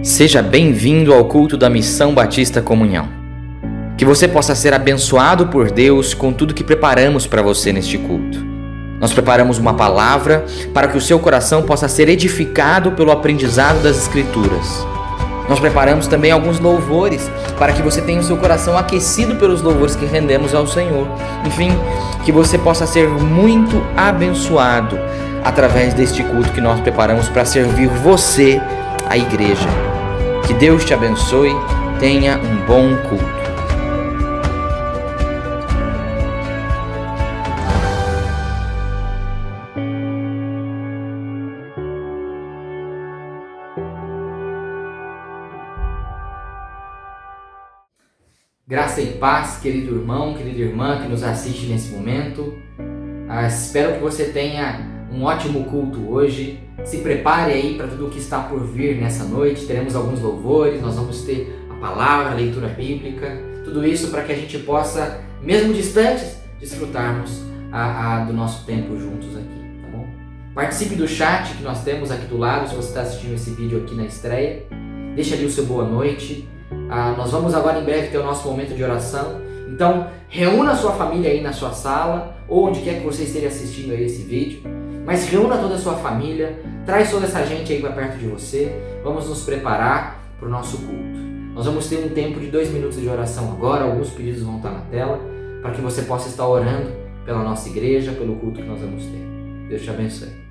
Seja bem-vindo ao culto da Missão Batista Comunhão. Que você possa ser abençoado por Deus com tudo que preparamos para você neste culto. Nós preparamos uma palavra para que o seu coração possa ser edificado pelo aprendizado das Escrituras. Nós preparamos também alguns louvores para que você tenha o seu coração aquecido pelos louvores que rendemos ao Senhor. Enfim, que você possa ser muito abençoado através deste culto que nós preparamos para servir você, a igreja. Que Deus te abençoe, tenha um bom culto. Graça e paz, querido irmão, querida irmã que nos assiste nesse momento. Espero que você tenha um ótimo culto hoje. Se prepare aí para tudo o que está por vir nessa noite. Teremos alguns louvores, nós vamos ter a palavra, a leitura bíblica. Tudo isso para que a gente possa, mesmo distantes, desfrutarmos do nosso tempo juntos aqui, tá bom? Participe do chat que nós temos aqui do lado, se você está assistindo esse vídeo aqui na estreia. Deixa ali o seu boa noite. Nós vamos agora em breve ter o nosso momento de oração. Então, reúna a sua família aí na sua sala, ou onde quer que você esteja assistindo aí esse vídeo. Mas reúna toda a sua família, traz toda essa gente aí para perto de você. Vamos nos preparar para o nosso culto. Nós vamos ter um tempo de 2 minutos de oração agora. Alguns pedidos vão estar na tela, para que você possa estar orando pela nossa igreja, pelo culto que nós vamos ter. Deus te abençoe.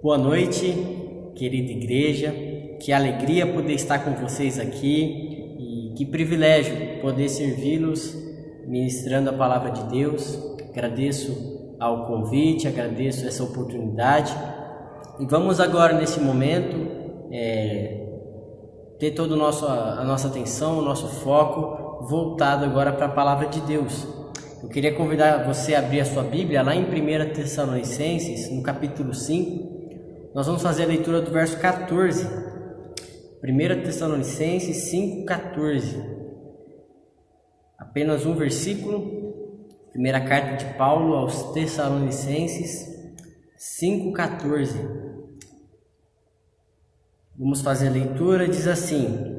Boa noite, querida igreja. Que alegria poder estar com vocês aqui e que privilégio poder servi-los ministrando a palavra de Deus. Agradeço ao convite, agradeço essa oportunidade e vamos agora nesse momento ter toda a nossa atenção, o nosso foco voltado agora para a palavra de Deus. Eu queria convidar você a abrir a sua Bíblia lá em 1 Tessalonicenses, no capítulo 5. Nós vamos fazer a leitura do verso 14. 1 Tessalonicenses 5,14. Apenas um versículo. Primeira carta de Paulo aos Tessalonicenses 5,14. Vamos fazer a leitura. Diz assim: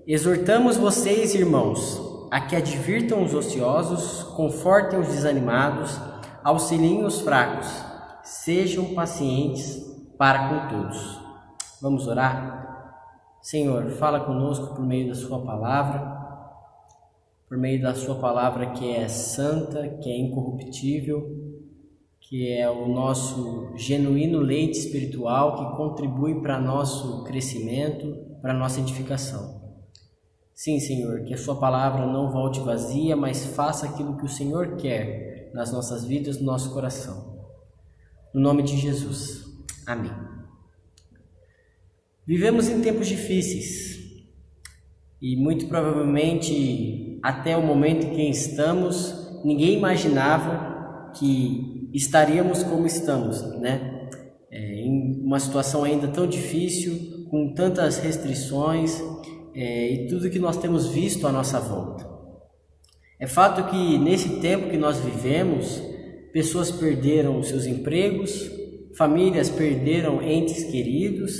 exortamos vocês, irmãos, a que advirtam os ociosos, confortem os desanimados, auxiliem os fracos, sejam pacientes para com todos. Vamos orar? Senhor, fala conosco por meio da sua palavra, por meio da sua palavra que é santa, que é incorruptível, que é o nosso genuíno leite espiritual que contribui para nosso crescimento, para nossa edificação. Sim, Senhor, que a sua palavra não volte vazia, mas faça aquilo que o Senhor quer nas nossas vidas, no nosso coração. No nome de Jesus. Amém. Vivemos em tempos difíceis e muito provavelmente até o momento em que estamos, ninguém imaginava que estaríamos como estamos, né? Em uma situação ainda tão difícil, com tantas restrições, e tudo que nós temos visto à nossa volta. É fato que nesse tempo que nós vivemos, pessoas perderam seus empregos, famílias perderam entes queridos,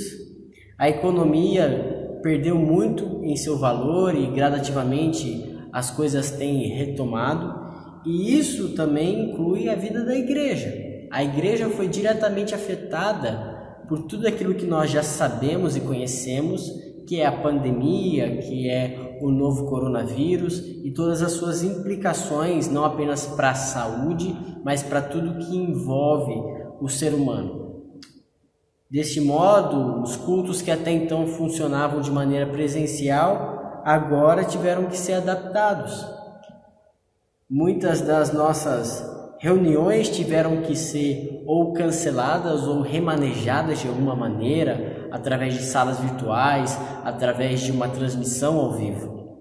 a economia perdeu muito em seu valor e gradativamente as coisas têm retomado, e isso também inclui a vida da igreja. A igreja foi diretamente afetada por tudo aquilo que nós já sabemos e conhecemos, que é a pandemia, que é o novo coronavírus e todas as suas implicações, não apenas para a saúde, mas para tudo que envolve o ser humano. Deste modo, os cultos que até então funcionavam de maneira presencial, agora tiveram que ser adaptados. Muitas das nossas reuniões tiveram que ser ou canceladas ou remanejadas de alguma maneira, através de salas virtuais, através de uma transmissão ao vivo.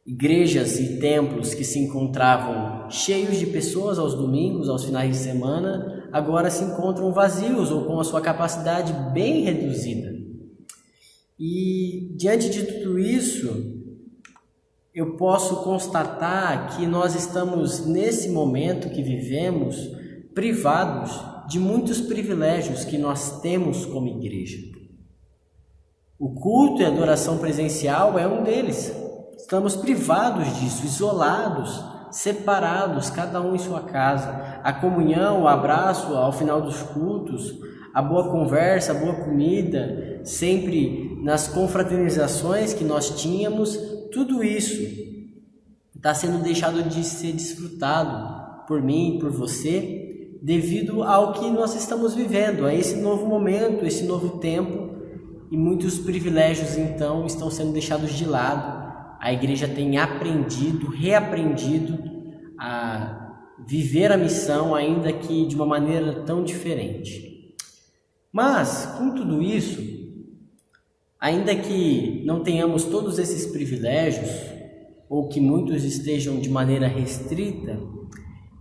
Igrejas e templos que se encontravam cheios de pessoas aos domingos, aos finais de semana, agora se encontram vazios ou com a sua capacidade bem reduzida. E diante de tudo isso, eu posso constatar que nós estamos, nesse momento que vivemos, privados de muitos privilégios que nós temos como igreja. O culto e a adoração presencial é um deles. Estamos privados disso, isolados, separados, cada um em sua casa. A comunhão, o abraço ao final dos cultos, a boa conversa, a boa comida, sempre nas confraternizações que nós tínhamos, tudo isso está sendo deixado de ser desfrutado por mim, por você, devido ao que nós estamos vivendo, a esse novo momento, esse novo tempo, e muitos privilégios então estão sendo deixados de lado. A igreja tem aprendido, reaprendido a viver a missão, ainda que de uma maneira tão diferente. Mas, com tudo isso, ainda que não tenhamos todos esses privilégios, ou que muitos estejam de maneira restrita,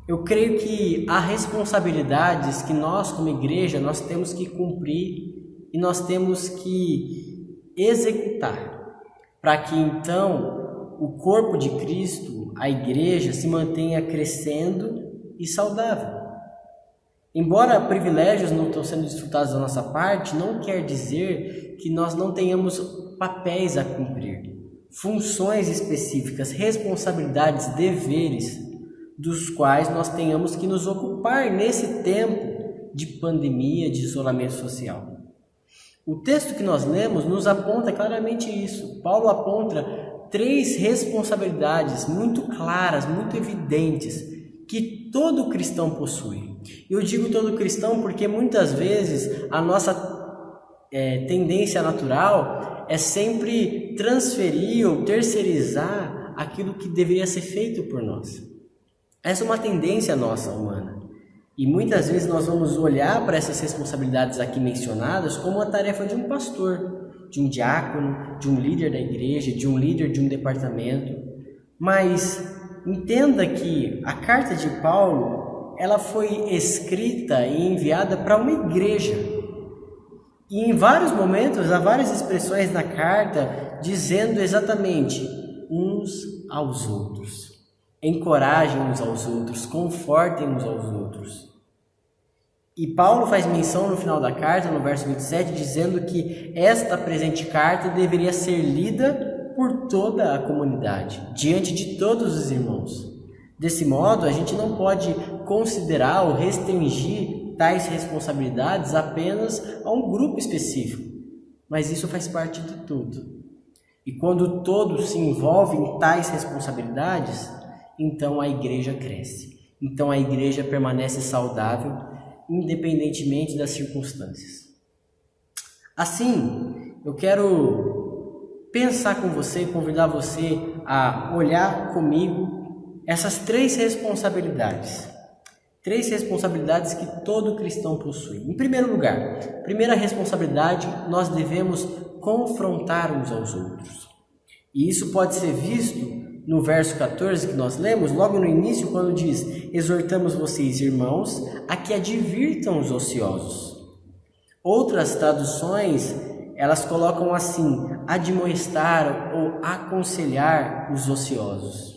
eu creio que há responsabilidades que nós, como igreja, nós temos que cumprir e nós temos que executar, para que então o corpo de Cristo, a igreja, se mantenha crescendo e saudável. Embora privilégios não estão sendo desfrutados da nossa parte, não quer dizer que nós não tenhamos papéis a cumprir, funções específicas, responsabilidades, deveres, dos quais nós tenhamos que nos ocupar nesse tempo de pandemia, de isolamento social. O texto que nós lemos nos aponta claramente isso. Paulo aponta 3 responsabilidades muito claras, muito evidentes, que todo cristão possui. Eu digo todo cristão porque muitas vezes a nossa tendência natural é sempre transferir ou terceirizar aquilo que deveria ser feito por nós. Essa é uma tendência nossa, humana. E muitas vezes nós vamos olhar para essas responsabilidades aqui mencionadas como a tarefa de um pastor, de um diácono, de um líder da igreja, de um líder de um departamento. Mas entenda que a carta de Paulo, ela foi escrita e enviada para uma igreja. E em vários momentos, há várias expressões na carta dizendo exatamente uns aos outros. Encorajem uns aos outros, confortem uns aos outros. E Paulo faz menção no final da carta, no verso 27, dizendo que esta presente carta deveria ser lida por toda a comunidade, diante de todos os irmãos. Desse modo, a gente não pode considerar ou restringir tais responsabilidades apenas a um grupo específico, mas isso faz parte de tudo. E quando todos se envolvem em tais responsabilidades, então a igreja cresce. Então a igreja permanece saudável, independentemente das circunstâncias. Assim, eu quero pensar com você, convidar você a olhar comigo essas 3 responsabilidades. 3 responsabilidades que todo cristão possui. Em primeiro lugar, primeira responsabilidade, nós devemos confrontar uns aos outros. E isso pode ser visto no verso 14 que nós lemos, logo no início, quando diz: exortamos vocês, irmãos, a que advirtam os ociosos. Outras traduções, elas colocam assim: admoestar ou aconselhar os ociosos.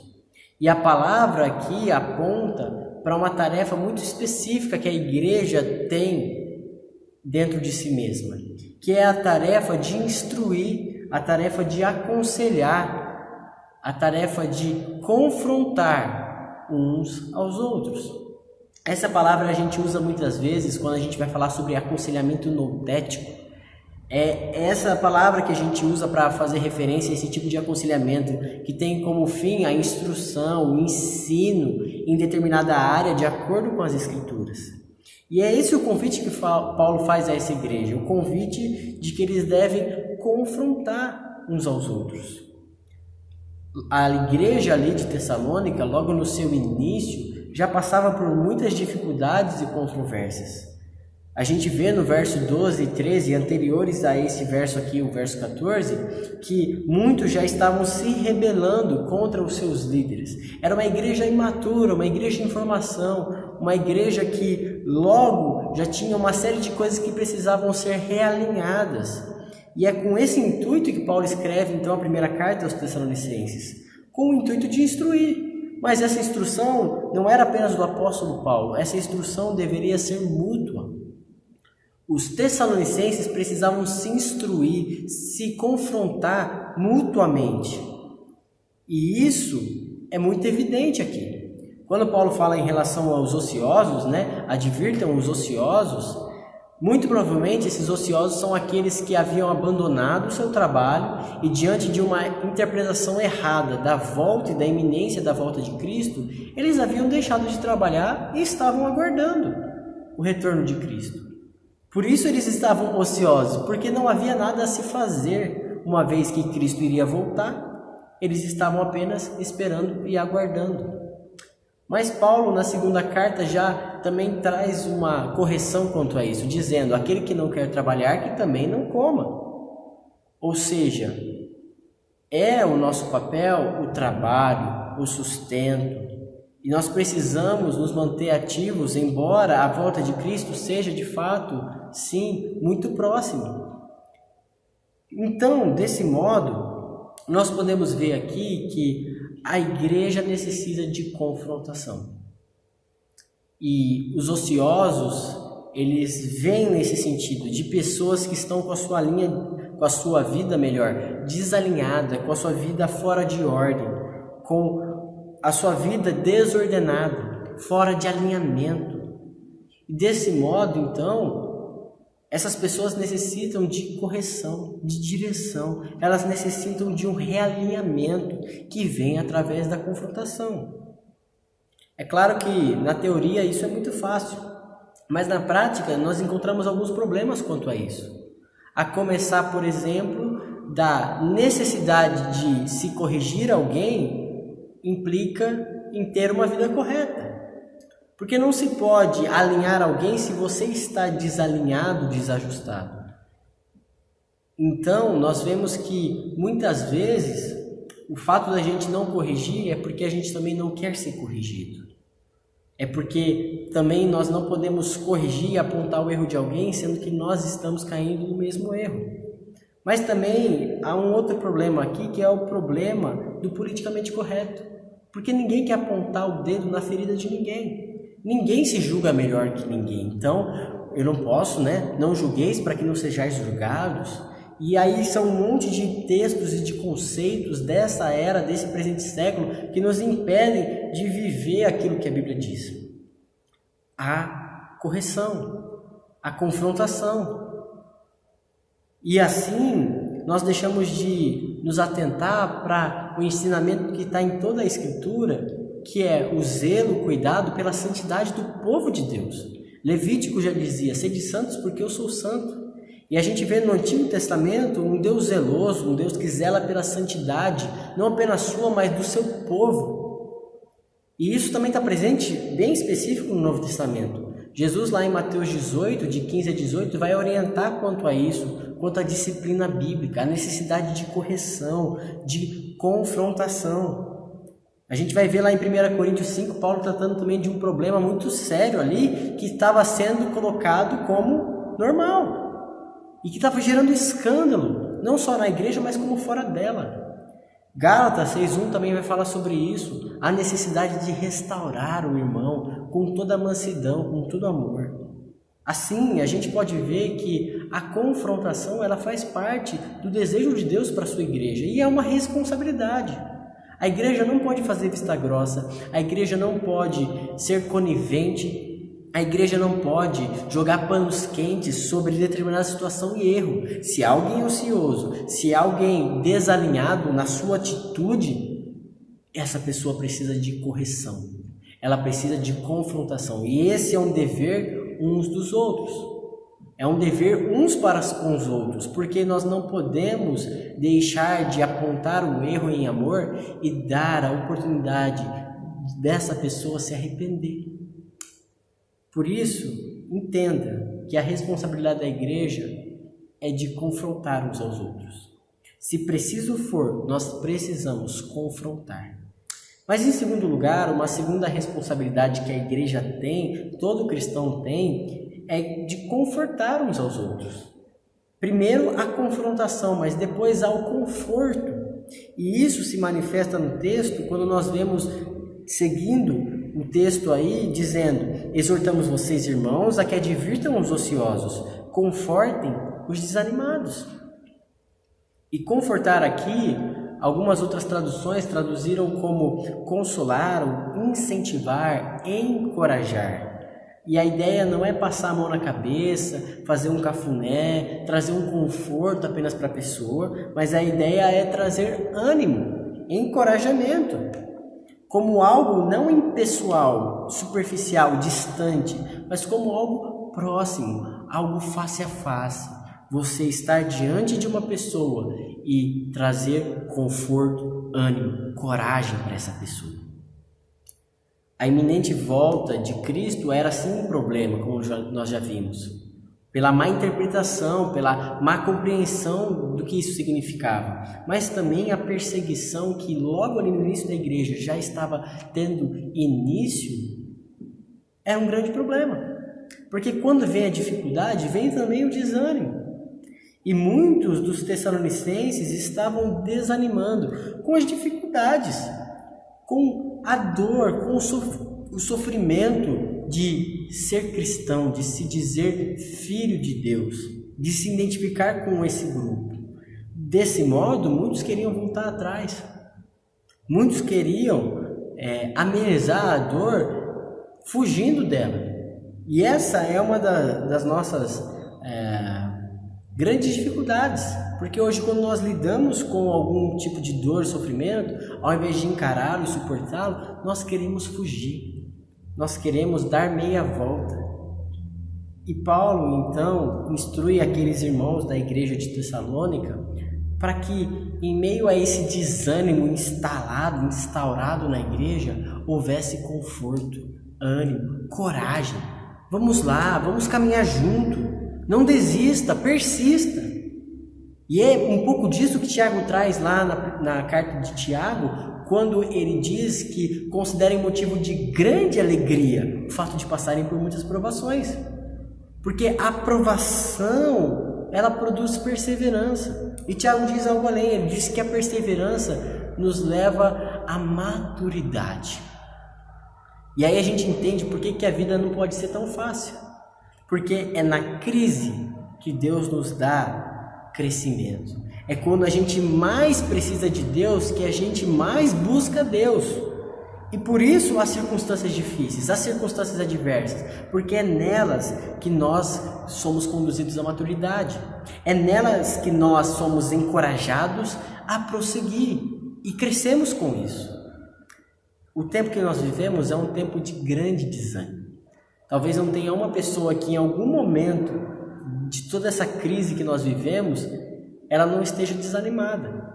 E a palavra aqui aponta para uma tarefa muito específica que a igreja tem dentro de si mesma, que é a tarefa de instruir, a tarefa de aconselhar, a tarefa de confrontar uns aos outros. Essa palavra a gente usa muitas vezes quando a gente vai falar sobre aconselhamento noutético. É essa palavra que a gente usa para fazer referência a esse tipo de aconselhamento, que tem como fim a instrução, o ensino em determinada área de acordo com as Escrituras. E é esse o convite que Paulo faz a essa igreja, o convite de que eles devem confrontar uns aos outros. A igreja ali de Tessalônica, logo no seu início, já passava por muitas dificuldades e controvérsias. A gente vê no verso 12 e 13, anteriores a esse verso aqui, o verso 14, que muitos já estavam se rebelando contra os seus líderes. Era uma igreja imatura, uma igreja em formação, uma igreja que logo já tinha uma série de coisas que precisavam ser realinhadas. E é com esse intuito que Paulo escreve então a primeira carta aos Tessalonicenses, com o intuito de instruir. Mas essa instrução não era apenas do apóstolo Paulo, essa instrução deveria ser mútua. Os Tessalonicenses precisavam se instruir, se confrontar mutuamente. E isso é muito evidente aqui. Quando Paulo fala em relação aos ociosos, advirtam os ociosos, muito provavelmente esses ociosos são aqueles que haviam abandonado o seu trabalho e, diante de uma interpretação errada da volta e da iminência da volta de Cristo, eles haviam deixado de trabalhar e estavam aguardando o retorno de Cristo. Por isso eles estavam ociosos, porque não havia nada a se fazer, uma vez que Cristo iria voltar, eles estavam apenas esperando e aguardando. Mas Paulo, na segunda carta, já também traz uma correção quanto a isso, dizendo: aquele que não quer trabalhar, que também não coma. Ou seja, é o nosso papel o trabalho, o sustento, e nós precisamos nos manter ativos, embora a volta de Cristo seja de fato, sim, muito próxima. Então, desse modo, nós podemos ver aqui que a igreja necessita de confrontação. E os ociosos, eles vêm nesse sentido, de pessoas que estão com a sua vida desalinhada, com a sua vida fora de ordem, com a sua vida desordenada, fora de alinhamento. E desse modo, então, essas pessoas necessitam de correção, de direção. Elas necessitam de um realinhamento que vem através da confrontação. É claro que na teoria isso é muito fácil, mas na prática nós encontramos alguns problemas quanto a isso. A começar, por exemplo, da necessidade de se corrigir alguém implica em ter uma vida correta. Porque não se pode alinhar alguém se você está desalinhado, desajustado. Então, nós vemos que muitas vezes o fato da gente não corrigir é porque a gente também não quer ser corrigido. É porque também nós não podemos corrigir e apontar o erro de alguém, sendo que nós estamos caindo no mesmo erro. Mas também há um outro problema aqui, que é o problema do politicamente correto. Porque ninguém quer apontar o dedo na ferida de ninguém. Ninguém se julga melhor que ninguém. Então, eu não posso, não julgueis para que não sejais julgados. E aí são um monte de textos e de conceitos dessa era, desse presente século, que nos impedem de viver aquilo que a Bíblia diz. A correção, a confrontação. E assim, nós deixamos de nos atentar para o ensinamento que está em toda a Escritura, que é o zelo, o cuidado pela santidade do povo de Deus. Levítico já dizia, sede santos porque eu sou santo. E a gente vê no Antigo Testamento um Deus zeloso, um Deus que zela pela santidade, não apenas sua, mas do seu povo. E isso também está presente, bem específico no Novo Testamento. Jesus lá em Mateus 18, de 15 a 18, vai orientar quanto a isso, quanto à disciplina bíblica, a necessidade de correção, de confrontação. A gente vai ver lá em 1 Coríntios 5, Paulo tratando também de um problema muito sério ali, que estava sendo colocado como normal. E que estava gerando escândalo, não só na igreja, mas como fora dela. Gálatas 6:1 também vai falar sobre isso, a necessidade de restaurar o irmão com toda a mansidão, com todo amor. Assim, a gente pode ver que a confrontação ela faz parte do desejo de Deus para a sua igreja, e é uma responsabilidade. A igreja não pode fazer vista grossa, a igreja não pode ser conivente, a igreja não pode jogar panos quentes sobre determinada situação e erro. Se há alguém ocioso, se há alguém desalinhado na sua atitude, essa pessoa precisa de correção. Ela precisa de confrontação. E esse é um dever uns dos outros. É um dever uns para com os outros, porque nós não podemos deixar de apontar o erro em amor e dar a oportunidade dessa pessoa se arrepender. Por isso, entenda que a responsabilidade da igreja é de confrontar uns aos outros. Se preciso for, nós precisamos confrontar. Mas em segundo lugar, uma segunda responsabilidade que a igreja tem, todo cristão tem, é de confortar uns aos outros. Primeiro a confrontação, mas depois ao conforto. E isso se manifesta no texto quando nós vemos, seguindo o texto aí, dizendo: exortamos vocês, irmãos, a que advirtam os ociosos, confortem os desanimados. E confortar aqui, algumas outras traduções traduziram como consolar, incentivar, encorajar. E a ideia não é passar a mão na cabeça, fazer um cafuné, trazer um conforto apenas para a pessoa, mas a ideia é trazer ânimo, encorajamento, como algo não impessoal, superficial, distante, mas como algo próximo, algo face a face. Você estar diante de uma pessoa e trazer conforto, ânimo, coragem para essa pessoa. A iminente volta de Cristo era sim um problema, como nós já vimos, pela má interpretação, pela má compreensão do que isso significava, mas também a perseguição que logo ali no início da igreja já estava tendo início, era um grande problema, porque quando vem a dificuldade, vem também o desânimo. E muitos dos tessalonicenses estavam desanimando com as dificuldades, com a dor, com o sofrimento de ser cristão, de se dizer filho de Deus, de se identificar com esse grupo. Desse modo, muitos queriam voltar atrás. Muitos queriam amenizar a dor fugindo dela. E essa é uma das nossas grandes dificuldades, porque hoje quando nós lidamos com algum tipo de dor, sofrimento, ao invés de encará-lo e suportá-lo, nós queremos fugir, nós queremos dar meia volta. E Paulo então instrui aqueles irmãos da igreja de Tessalônica para que em meio a esse desânimo instaurado na igreja, houvesse conforto, ânimo, coragem. Vamos lá, vamos caminhar junto. Não desista, persista. E é um pouco disso que Tiago traz lá na carta de Tiago, quando ele diz que considerem motivo de grande alegria o fato de passarem por muitas provações. Porque a provação, ela produz perseverança. E Tiago diz algo além, ele diz que a perseverança nos leva à maturidade. E aí a gente entende por que a vida não pode ser tão fácil. Porque é na crise que Deus nos dá crescimento. É quando a gente mais precisa de Deus que a gente mais busca Deus. E por isso as circunstâncias difíceis, as circunstâncias adversas, porque é nelas que nós somos conduzidos à maturidade. É nelas que nós somos encorajados a prosseguir e crescemos com isso. O tempo que nós vivemos é um tempo de grande desânimo. Talvez não tenha uma pessoa que em algum momento de toda essa crise que nós vivemos, ela não esteja desanimada,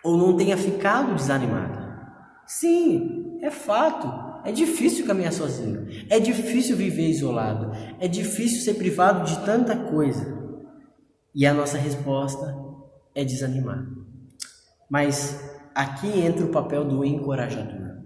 ou não tenha ficado desanimada. Sim, é fato, é difícil caminhar sozinho, é difícil viver isolado, é difícil ser privado de tanta coisa, e a nossa resposta é desanimar. Mas aqui entra o papel do encorajador,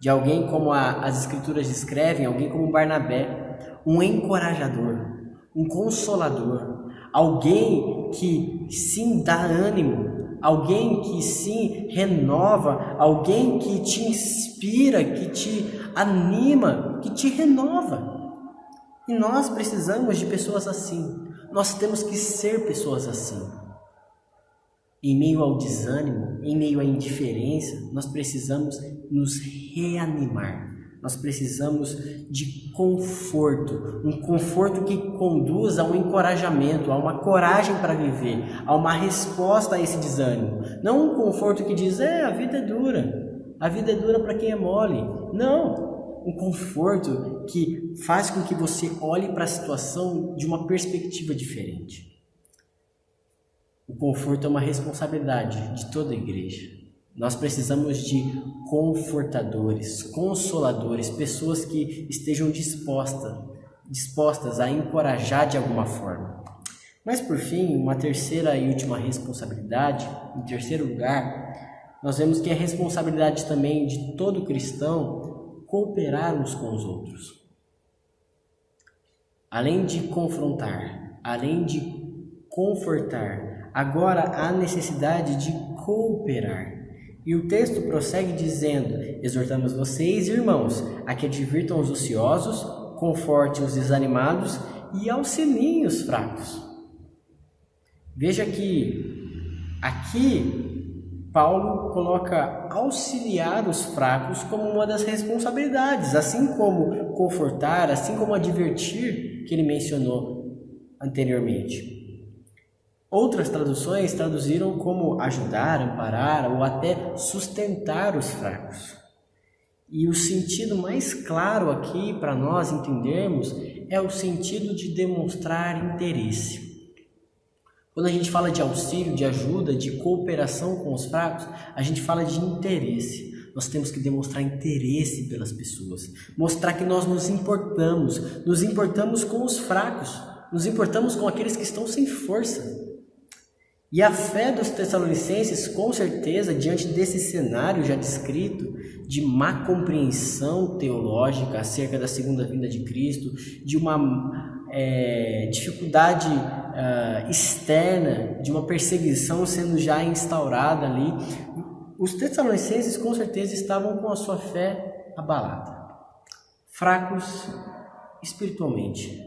de alguém como as escrituras descrevem, alguém como Barnabé, um encorajador, um consolador, alguém que sim dá ânimo, alguém que sim renova, alguém que te inspira, que te anima, que te renova. E nós precisamos de pessoas assim, nós temos que ser pessoas assim. Em meio ao desânimo, em meio à indiferença, nós precisamos nos reanimar. Nós precisamos de conforto, um conforto que conduz a um encorajamento, a uma coragem para viver, a uma resposta a esse desânimo. Não um conforto que diz, a vida é dura para quem é mole. Não, um conforto que faz com que você olhe para a situação de uma perspectiva diferente. O conforto é uma responsabilidade de toda a igreja. Nós precisamos de confortadores, consoladores, pessoas que estejam dispostas a encorajar de alguma forma. Mas por fim, uma terceira e última responsabilidade, em terceiro lugar, nós vemos que é responsabilidade também de todo cristão cooperar uns com os outros. Além de confrontar, além de confortar, agora há necessidade de cooperar. E o texto prossegue dizendo, exortamos vocês, irmãos, a que advirtam os ociosos, confortem os desanimados e auxiliem os fracos. Veja que aqui Paulo coloca auxiliar os fracos como uma das responsabilidades, assim como confortar, assim como advertir, que ele mencionou anteriormente. Outras traduções traduziram como ajudar, amparar ou até sustentar os fracos. E o sentido mais claro aqui para nós entendermos é o sentido de demonstrar interesse. Quando a gente fala de auxílio, de ajuda, de cooperação com os fracos, a gente fala de interesse. Nós temos que demonstrar interesse pelas pessoas, mostrar que nós nos importamos com os fracos, nos importamos com aqueles que estão sem força. E a fé dos tessalonicenses, com certeza, diante desse cenário já descrito, de má compreensão teológica acerca da segunda vinda de Cristo, de uma dificuldade externa, de uma perseguição sendo já instaurada ali, os tessalonicenses com certeza estavam com a sua fé abalada, fracos espiritualmente,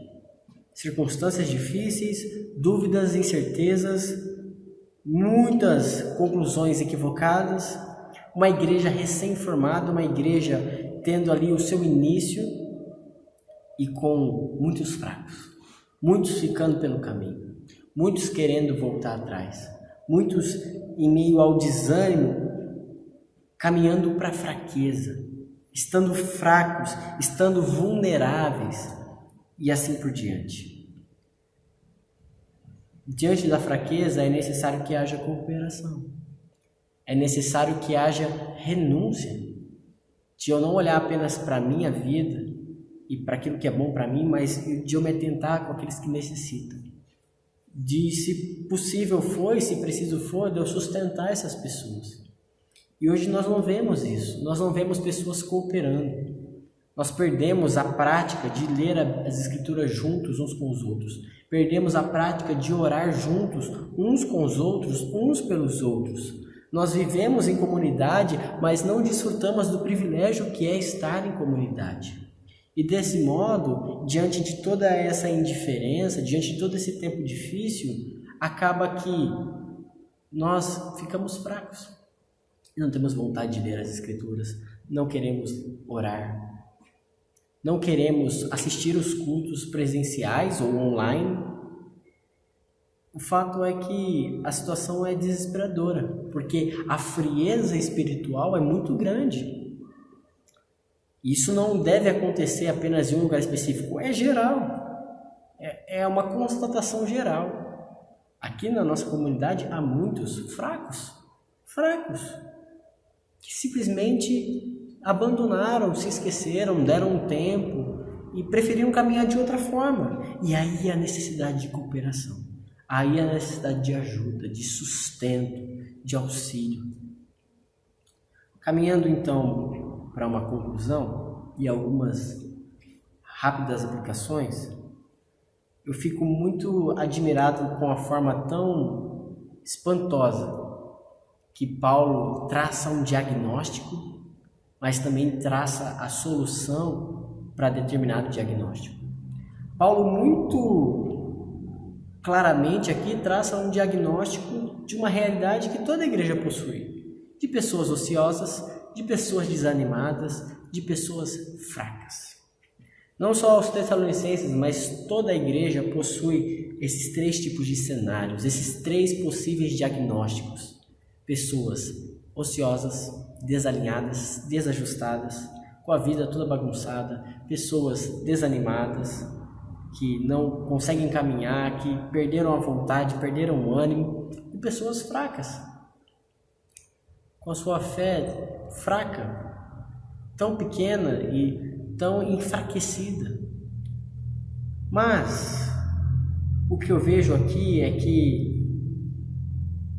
circunstâncias difíceis, dúvidas, incertezas, muitas conclusões equivocadas, uma igreja recém-formada, uma igreja tendo ali o seu início e com muitos fracos, muitos ficando pelo caminho, muitos querendo voltar atrás, muitos em meio ao desânimo, caminhando para a fraqueza, estando fracos, estando vulneráveis e assim por diante. Diante da fraqueza é necessário que haja cooperação, é necessário que haja renúncia, de eu não olhar apenas para a minha vida e para aquilo que é bom para mim, mas de eu me atentar com aqueles que necessitam. de, se possível for e se preciso for, de eu sustentar essas pessoas. E hoje nós não vemos isso, nós não vemos pessoas cooperando. Nós perdemos a prática de ler as Escrituras juntos uns com os outros. Perdemos a prática de orar juntos uns com os outros, uns pelos outros. Nós vivemos em comunidade, mas não desfrutamos do privilégio que é estar em comunidade. E desse modo, diante de toda essa indiferença, diante de todo esse tempo difícil, acaba que nós ficamos fracos. Não temos vontade de ler as Escrituras, não queremos orar, não queremos assistir os cultos presenciais ou online. O fato é que a situação é desesperadora, porque a frieza espiritual é muito grande. Isso não deve acontecer apenas em um lugar específico, é geral, é uma constatação geral. Aqui na nossa comunidade há muitos fracos, que simplesmente abandonaram, se esqueceram, deram um tempo e preferiram caminhar de outra forma. E aí a necessidade de cooperação, aí a necessidade de ajuda, de sustento, de auxílio. Caminhando então para uma conclusão e algumas rápidas aplicações, eu fico muito admirado com a forma tão espantosa que Paulo traça um diagnóstico, mas também traça a solução para determinado diagnóstico. Paulo muito claramente aqui traça um diagnóstico de uma realidade que toda a igreja possui, de pessoas ociosas, de pessoas desanimadas, de pessoas fracas. Não só os Tessalonicenses, mas toda a igreja possui esses três tipos de cenários, esses três possíveis diagnósticos. Pessoas ociosas, desalinhadas, desajustadas, com a vida toda bagunçada, pessoas desanimadas, que não conseguem caminhar, que perderam a vontade, perderam o ânimo, e pessoas fracas, com a sua fé fraca, tão pequena e tão enfraquecida. Mas o que eu vejo aqui é que,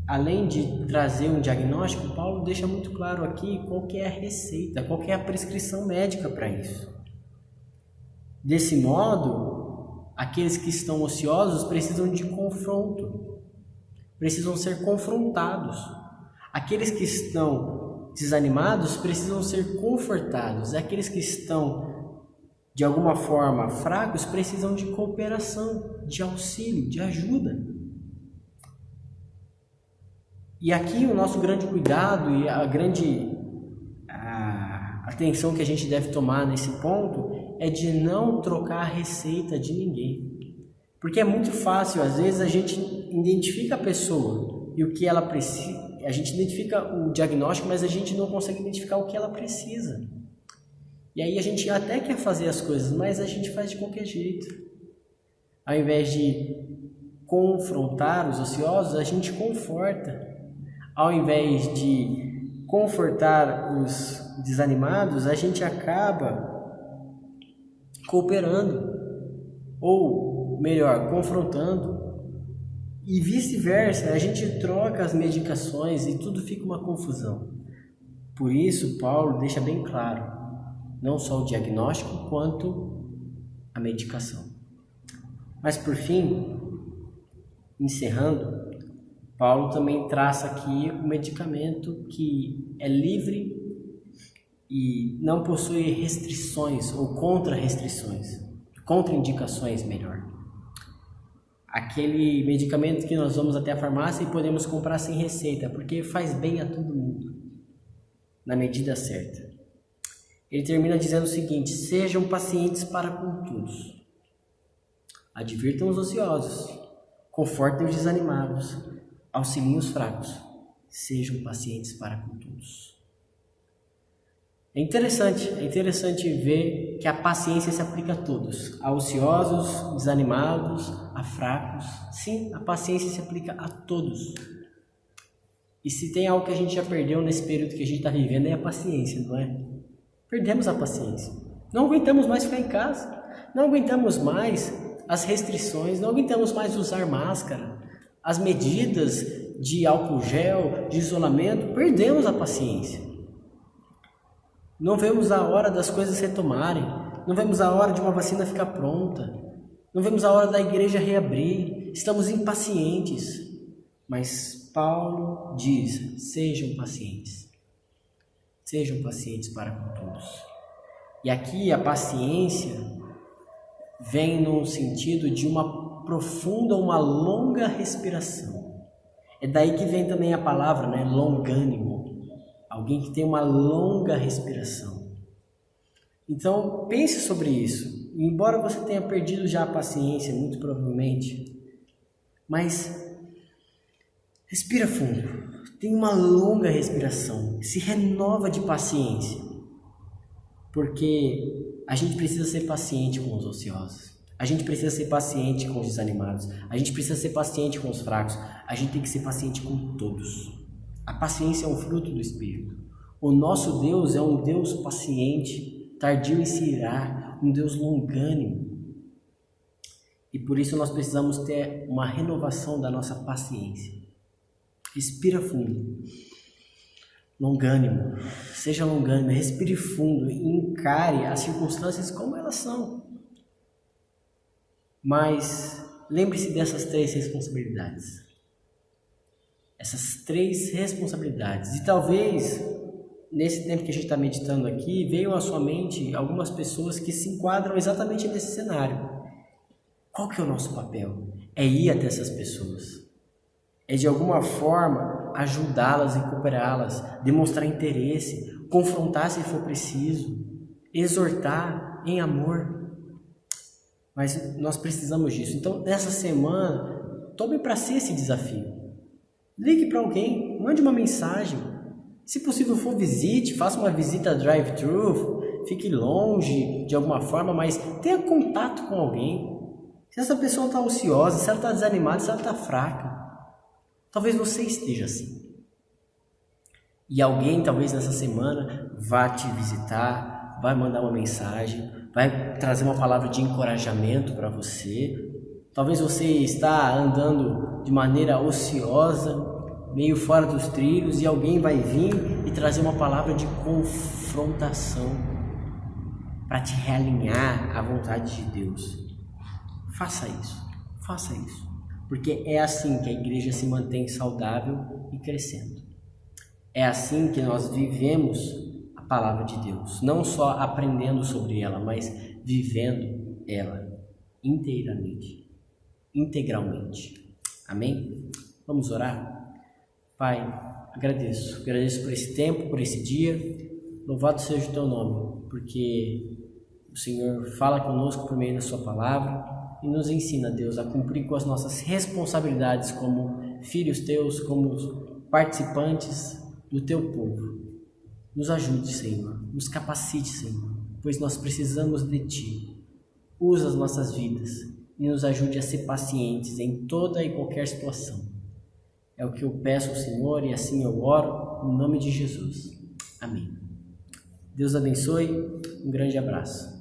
além de trazer um diagnóstico, Paulo deixa muito claro aqui qual que é a receita, qual que é a prescrição médica para isso. Desse modo, aqueles que estão ociosos precisam de confronto, precisam ser confrontados. Aqueles que estão desanimados precisam ser confortados. Aqueles que estão, de alguma forma, fracos precisam de cooperação, de auxílio, de ajuda. E aqui o nosso grande cuidado e a grande atenção que a gente deve tomar nesse ponto é de não trocar a receita de ninguém. Porque é muito fácil, às vezes a gente identifica a pessoa e o que ela precisa. A gente identifica o diagnóstico, mas a gente não consegue identificar o que ela precisa. E aí a gente até quer fazer as coisas, mas a gente faz de qualquer jeito. Ao invés de confrontar os ociosos, a gente conforta. Ao invés de confortar os desanimados, a gente acaba cooperando. Ou, melhor, confrontando. E vice-versa, a gente troca as medicações e tudo fica uma confusão. Por isso, Paulo deixa bem claro, não só o diagnóstico, quanto a medicação. Mas por fim, encerrando, Paulo também traça aqui o medicamento que é livre e não possui restrições ou contra-restrições, contraindicações melhor. Aquele medicamento que nós vamos até a farmácia e podemos comprar sem receita, porque faz bem a todo mundo, na medida certa. Ele termina dizendo o seguinte: sejam pacientes para com todos. Advirtam os ociosos, confortem os desanimados, auxiliem os fracos. Sejam pacientes para com todos. É interessante ver que a paciência se aplica a todos, a ociosos, desanimados, a fracos. Sim, a paciência se aplica a todos. E se tem algo que a gente já perdeu nesse período que a gente está vivendo, é a paciência, não é? Perdemos a paciência. Não aguentamos mais ficar em casa. Não aguentamos mais as restrições, não aguentamos mais usar máscara, as medidas de álcool gel, de isolamento, perdemos a paciência. Não vemos a hora das coisas retomarem, não vemos a hora de uma vacina ficar pronta, não vemos a hora da igreja reabrir, estamos impacientes. Mas Paulo diz, sejam pacientes para com todos. E aqui a paciência vem no sentido de uma profunda, uma longa respiração. É daí que vem também a palavra, né, longânimo, alguém que tem uma longa respiração. Então pense sobre isso. Embora você tenha perdido já a paciência, muito provavelmente, mas respira fundo, tem uma longa respiração, se renova de paciência, porque a gente precisa ser paciente com os ociosos, a gente precisa ser paciente com os desanimados, a gente precisa ser paciente com os fracos, a gente tem que ser paciente com todos. A paciência é um fruto do Espírito. O nosso Deus é um Deus paciente, tardio em se irar, um Deus longânimo. E por isso nós precisamos ter uma renovação da nossa paciência. Respira fundo. Longânimo. Seja longânimo. Respire fundo e encare as circunstâncias como elas são. Mas lembre-se dessas 3 responsabilidades. Essas 3 responsabilidades. E talvez, nesse tempo que a gente está meditando aqui, veio à sua mente algumas pessoas que se enquadram exatamente nesse cenário. Qual que é o nosso papel? É ir até essas pessoas. É de alguma forma ajudá-las e cooperá-las, demonstrar interesse, confrontar se for preciso, exortar em amor. Mas nós precisamos disso. Então, nessa semana, tome para si esse desafio. Ligue para alguém, mande uma mensagem. Se possível for, visite, faça uma visita drive-thru, fique longe de alguma forma, mas tenha contato com alguém. Se essa pessoa está ociosa, se ela está desanimada, se ela está fraca, talvez você esteja assim. E alguém, talvez nessa semana, vá te visitar, vai mandar uma mensagem, vai trazer uma palavra de encorajamento para você. Talvez você está andando de maneira ociosa, meio fora dos trilhos, e alguém vai vir e trazer uma palavra de confrontação para te realinhar à vontade de Deus. Faça isso, porque é assim que a igreja se mantém saudável e crescendo. É assim que nós vivemos a palavra de Deus, não só aprendendo sobre ela, mas vivendo ela inteiramente, integralmente. Amém? Vamos orar? Pai, agradeço por esse tempo, por esse dia. Louvado seja o teu nome, porque o Senhor fala conosco por meio da sua palavra e nos ensina, Deus, a cumprir com as nossas responsabilidades como filhos teus, como participantes do teu povo. Nos ajude, Senhor, nos capacite, Senhor, pois nós precisamos de ti. Usa as nossas vidas e nos ajude a ser pacientes em toda e qualquer situação. É o que eu peço ao Senhor e assim eu oro, em nome de Jesus. Amém. Deus abençoe, um grande abraço.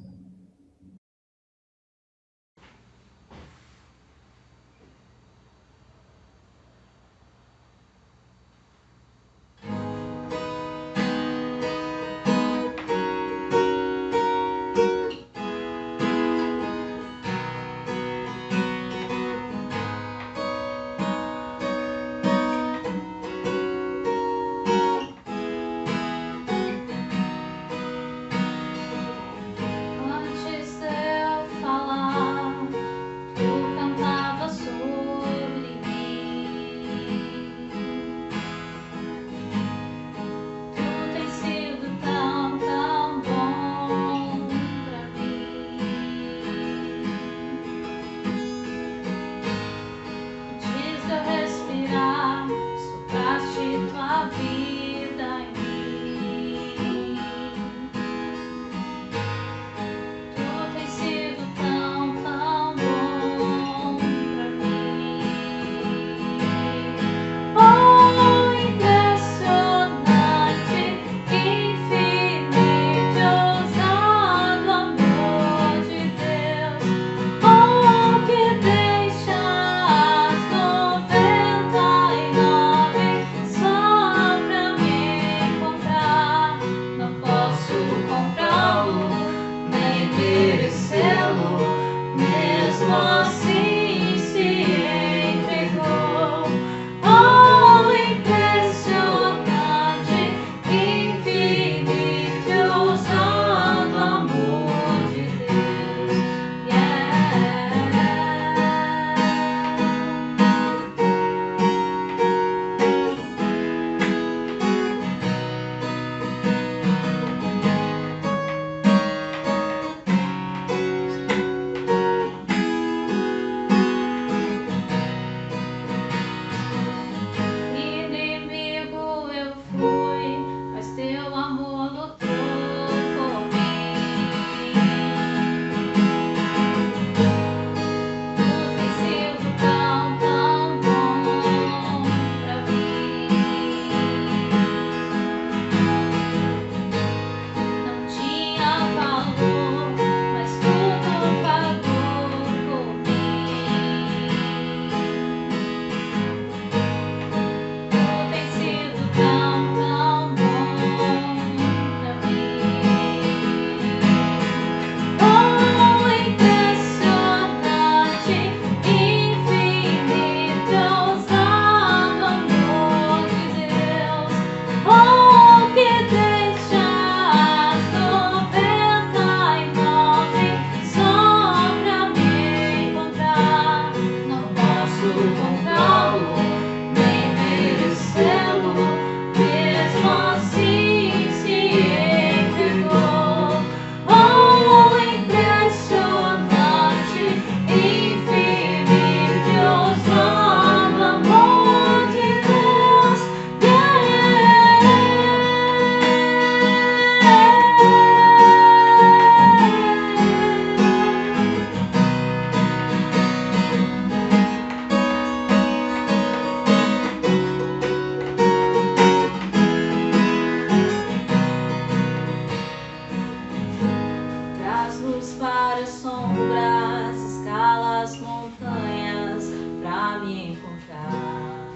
braço, escala as montanhas pra me encontrar.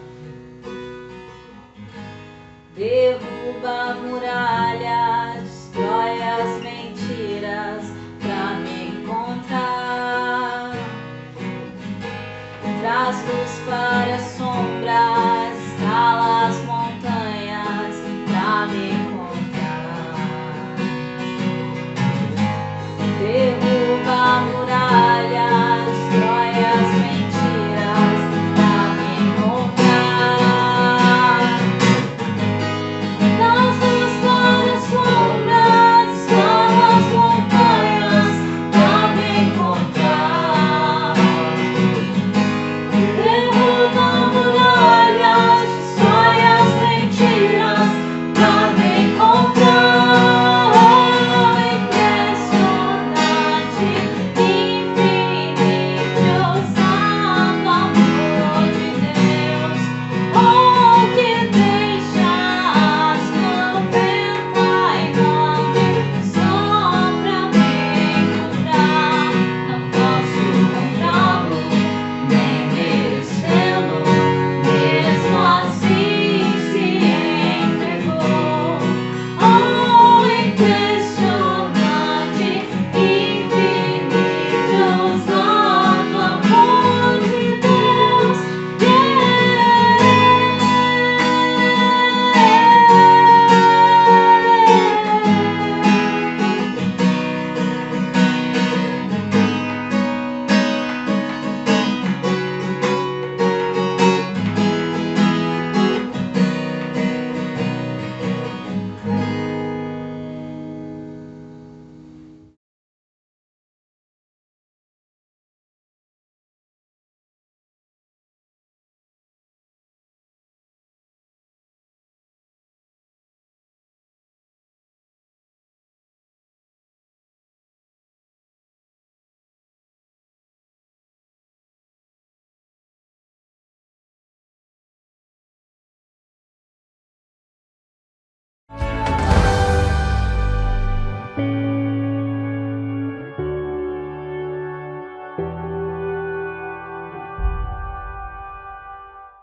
Derruba muralhas